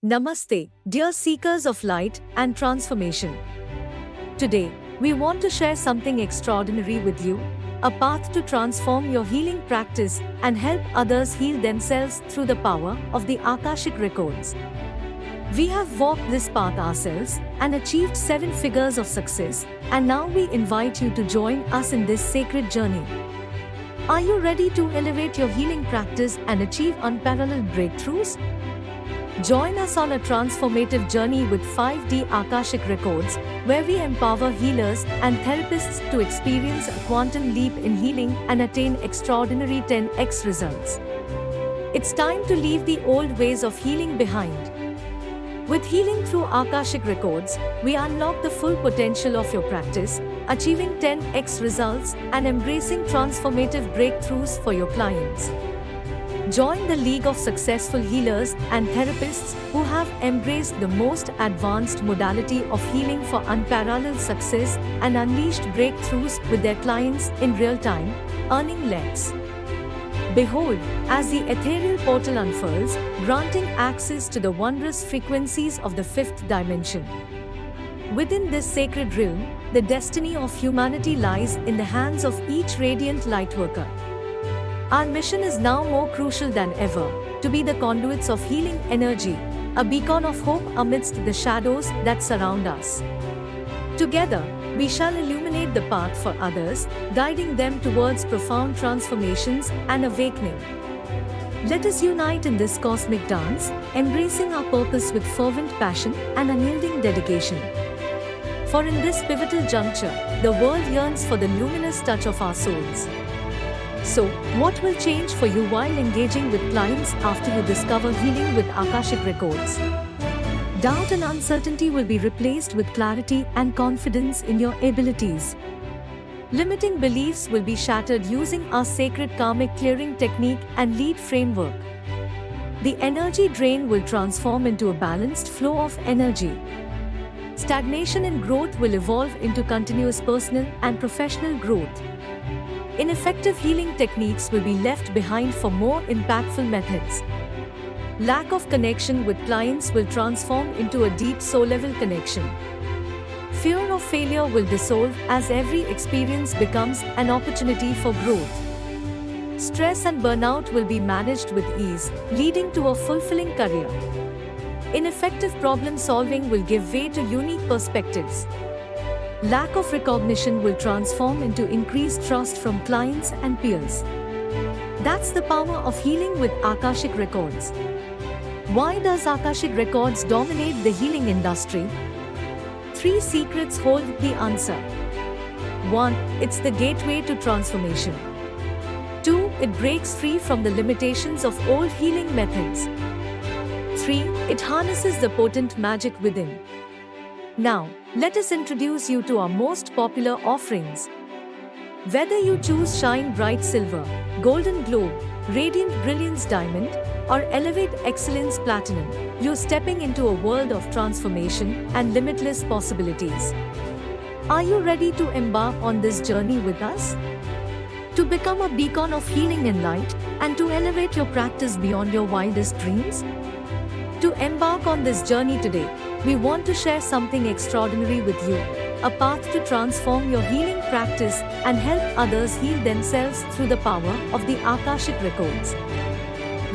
Namaste, dear seekers of light and transformation. Today, we want to share something extraordinary with you, a path to transform your healing practice and help others heal themselves through the power of the Akashic Records. We have walked this path ourselves and achieved 7 figures of success, and now we invite you to join us in this sacred journey. Are you ready to elevate your healing practice and achieve unparalleled breakthroughs? Join us on a transformative journey with 5D Akashic Records, where we empower healers and therapists to experience a quantum leap in healing and attain extraordinary 10x results. It's time to leave the old ways of healing behind. With healing through Akashic Records, we unlock the full potential of your practice, achieving 10x results and embracing transformative breakthroughs for your clients. Join the League of Successful Healers and Therapists who have embraced the most advanced modality of healing for unparalleled success and unleashed breakthroughs with their clients in real time, earning leads. Behold, as the ethereal portal unfurls, granting access to the wondrous frequencies of the 5th dimension. Within this sacred realm, the destiny of humanity lies in the hands of each radiant lightworker. Our mission is now more crucial than ever, to be the conduits of healing energy, a beacon of hope amidst the shadows that surround us. Together, we shall illuminate the path for others, guiding them towards profound transformations and awakening. Let us unite in this cosmic dance, embracing our purpose with fervent passion and unyielding dedication. For in this pivotal juncture, the world yearns for the luminous touch of our souls. So, what will change for you while engaging with clients after you discover healing with Akashic Records? Doubt and uncertainty will be replaced with clarity and confidence in your abilities. Limiting beliefs will be shattered using our Sacred Karmic Clearing Technique and LEED framework. The energy drain will transform into a balanced flow of energy. Stagnation and growth will evolve into continuous personal and professional growth. Ineffective healing techniques will be left behind for more impactful methods. Lack of connection with clients will transform into a deep soul-level connection. Fear of failure will dissolve as every experience becomes an opportunity for growth. Stress and burnout will be managed with ease, leading to a fulfilling career. Ineffective problem solving will give way to unique perspectives. Lack of recognition will transform into increased trust from clients and peers. That's the power of healing with Akashic Records. Why does Akashic Records dominate the healing industry? 3 secrets hold the answer. 1. It's the gateway to transformation. 2. It breaks free from the limitations of old healing methods. 3. It harnesses the potent magic within. Now, let us introduce you to our most popular offerings. Whether you choose Shine Bright Silver, Golden Globe, Radiant Brilliance Diamond, or Elevate Excellence Platinum, you're stepping into a world of transformation and limitless possibilities. Are you ready to embark on this journey with us? To become a beacon of healing and light, and to elevate your practice beyond your wildest dreams? To embark on this journey today, we want to share something extraordinary with you, a path to transform your healing practice and help others heal themselves through the power of the Akashic Records.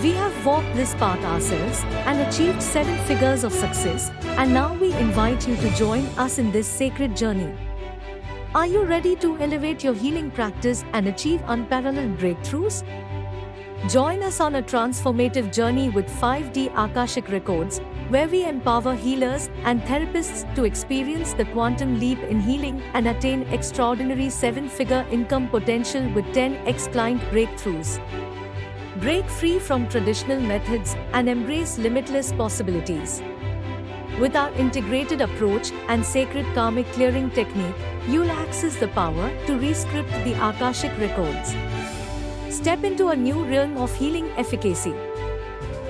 We have walked this path ourselves and achieved 7 figures of success, and now we invite you to join us in this sacred journey. Are you ready to elevate your healing practice and achieve unparalleled breakthroughs? Join us on a transformative journey with 5D Akashic Records, where we empower healers and therapists to experience the quantum leap in healing and attain extraordinary 7-figure income potential with 10x client breakthroughs. Break free from traditional methods and embrace limitless possibilities. With our integrated approach and Sacred Karmic Clearing Technique, you'll access the power to re-script the Akashic Records. Step into a new realm of healing efficacy.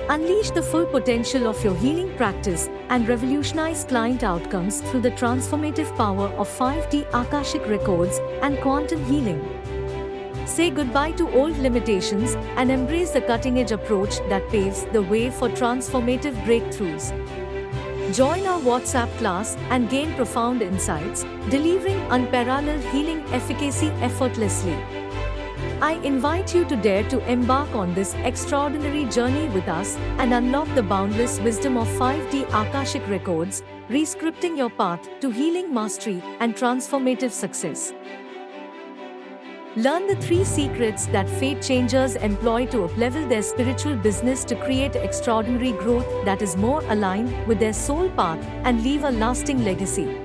Unleash the full potential of your healing practice and revolutionize client outcomes through the transformative power of 5D Akashic Records and quantum healing. Say goodbye to old limitations and embrace the cutting-edge approach that paves the way for transformative breakthroughs. Join our WhatsApp class and gain profound insights, delivering unparalleled healing efficacy effortlessly. I invite you to dare to embark on this extraordinary journey with us and unlock the boundless wisdom of 5D Akashic Records, rescripting your path to healing mastery and transformative success. Learn the 3 secrets that fate changers employ to uplevel their spiritual business to create extraordinary growth that is more aligned with their soul path and leave a lasting legacy.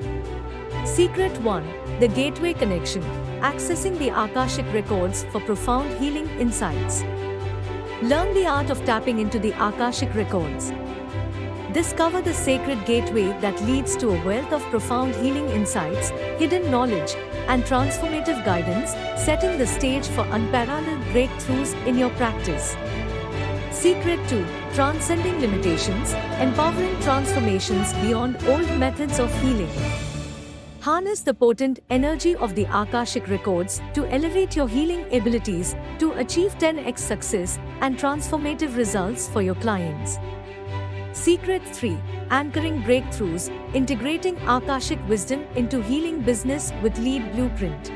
Secret 1. The Gateway Connection. Accessing the Akashic Records for profound healing insights. Learn the art of tapping into the Akashic Records. Discover the sacred gateway that leads to a wealth of profound healing insights, hidden knowledge, and transformative guidance, setting the stage for unparalleled breakthroughs in your practice. Secret 2. Transcending Limitations. Empowering transformations beyond old methods of healing. Harness the potent energy of the Akashic Records to elevate your healing abilities to achieve 10x success and transformative results for your clients. Secret 3. Anchoring Breakthroughs. Integrating Akashic Wisdom into healing business with LEED Blueprint.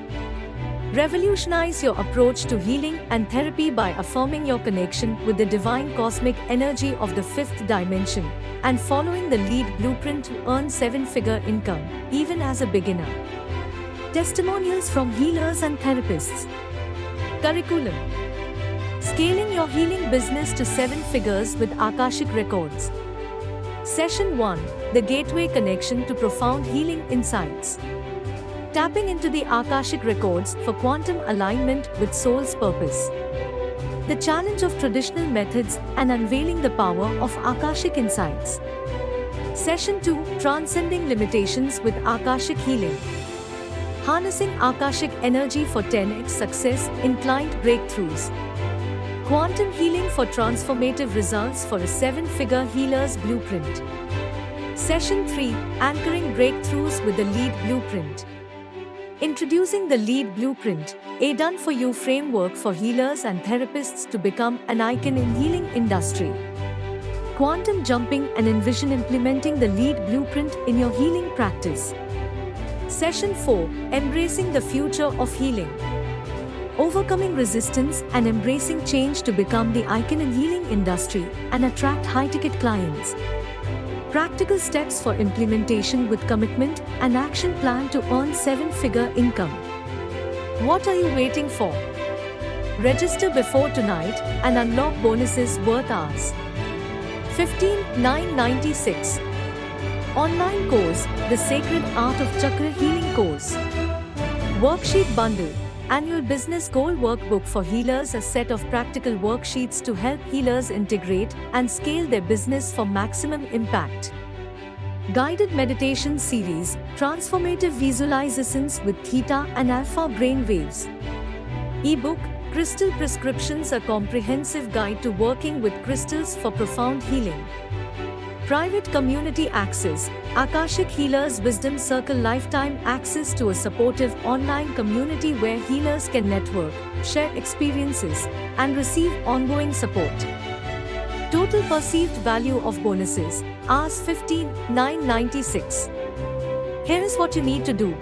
Revolutionize your approach to healing and therapy by affirming your connection with the divine cosmic energy of the 5th dimension and following the LEED Blueprint to earn 7-figure income, even as a beginner. Testimonials from healers and therapists. Curriculum. Scaling your healing business to 7 figures with Akashic Records. Session 1. The Gateway Connection to Profound Healing Insights. Tapping into the Akashic Records for quantum alignment with soul's purpose. The challenge of traditional methods and unveiling the power of Akashic insights. Session 2. Transcending Limitations with Akashic Healing. Harnessing Akashic energy for 10x success in client breakthroughs. Quantum healing for transformative results for a 7-figure healer's blueprint. Session 3. Anchoring Breakthroughs with the LEED Blueprint. Introducing the LEED Blueprint, a done-for-you framework for healers and therapists to become an icon in healing industry. Quantum jumping and envision implementing the LEED Blueprint in your healing practice. Session 4. Embracing the future of healing. Overcoming resistance and embracing change to become the icon in healing industry and attract high-ticket clients. Practical steps for implementation with commitment and action plan to earn 7-figure income. What are you waiting for? Register before tonight and unlock bonuses worth ours. 15,996. Online course, The Sacred Art of Chakra Healing Course. Worksheet Bundle. Annual Business Goal Workbook for Healers, a set of practical worksheets to help healers integrate and scale their business for maximum impact. Guided Meditation Series, Transformative Visualizations with Theta and Alpha Brain Waves. Ebook, Crystal Prescriptions, a comprehensive guide to working with crystals for profound healing. Private Community Access, Akashic Healers Wisdom Circle, lifetime access to a supportive online community where healers can network, share experiences, and receive ongoing support. Total perceived value of bonuses, Rs 15,996. Here is what you need to do.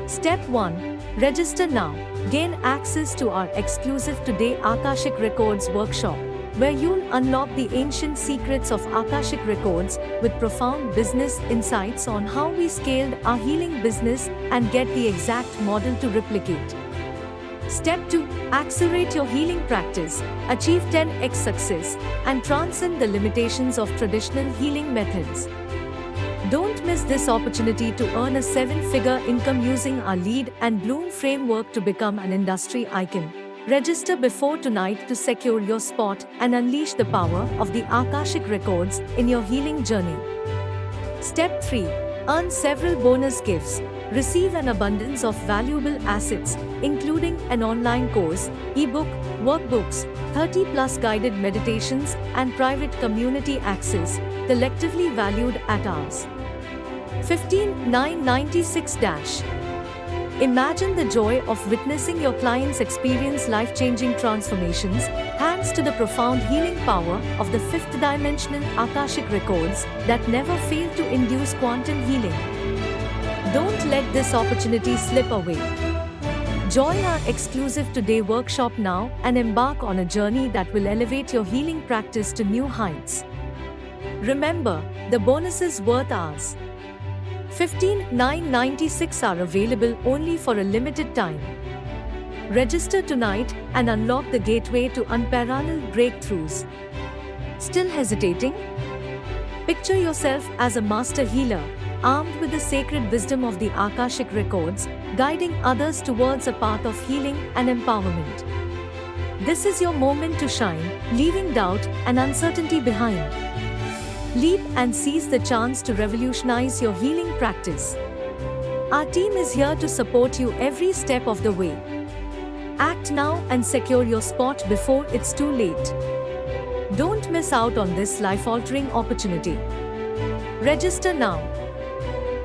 Step 1. Register now. Gain access to our exclusive Today Akashic Records workshop, where you'll unlock the ancient secrets of Akashic Records with profound business insights on how we scaled our healing business and get the exact model to replicate. Step 2. Accelerate your healing practice, achieve 10x success, and transcend the limitations of traditional healing methods. Don't miss this opportunity to earn a 7-figure income using our LEED and Bloom framework to become an industry icon. Register before tonight to secure your spot and unleash the power of the Akashic Records in your healing journey. Step 3. Earn several bonus gifts. Receive an abundance of valuable assets, including an online course, ebook, workbooks, 30+ guided meditations, and private community access, collectively valued at Rs 15,996. Imagine the joy of witnessing your clients experience life-changing transformations thanks to the profound healing power of the fifth dimensional Akashic Records that never fail to induce quantum healing. Don't let this opportunity slip away. Join our exclusive Today workshop now and embark on a journey that will elevate your healing practice to new heights. Remember, the bonuses worth ours. 15,996 are available only for a limited time. Register tonight and unlock the gateway to unparalleled breakthroughs. Still hesitating? Picture yourself as a master healer, armed with the sacred wisdom of the Akashic Records, guiding others towards a path of healing and empowerment. This is your moment to shine, leaving doubt and uncertainty behind. Leap and seize the chance to revolutionize your healing practice. Our team is here to support you every step of the way. Act now and secure your spot before it's too late. Don't miss out on this life-altering opportunity. Register now.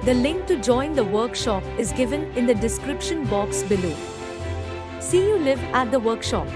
The link to join the workshop is given in the description box below. See you live at the workshop.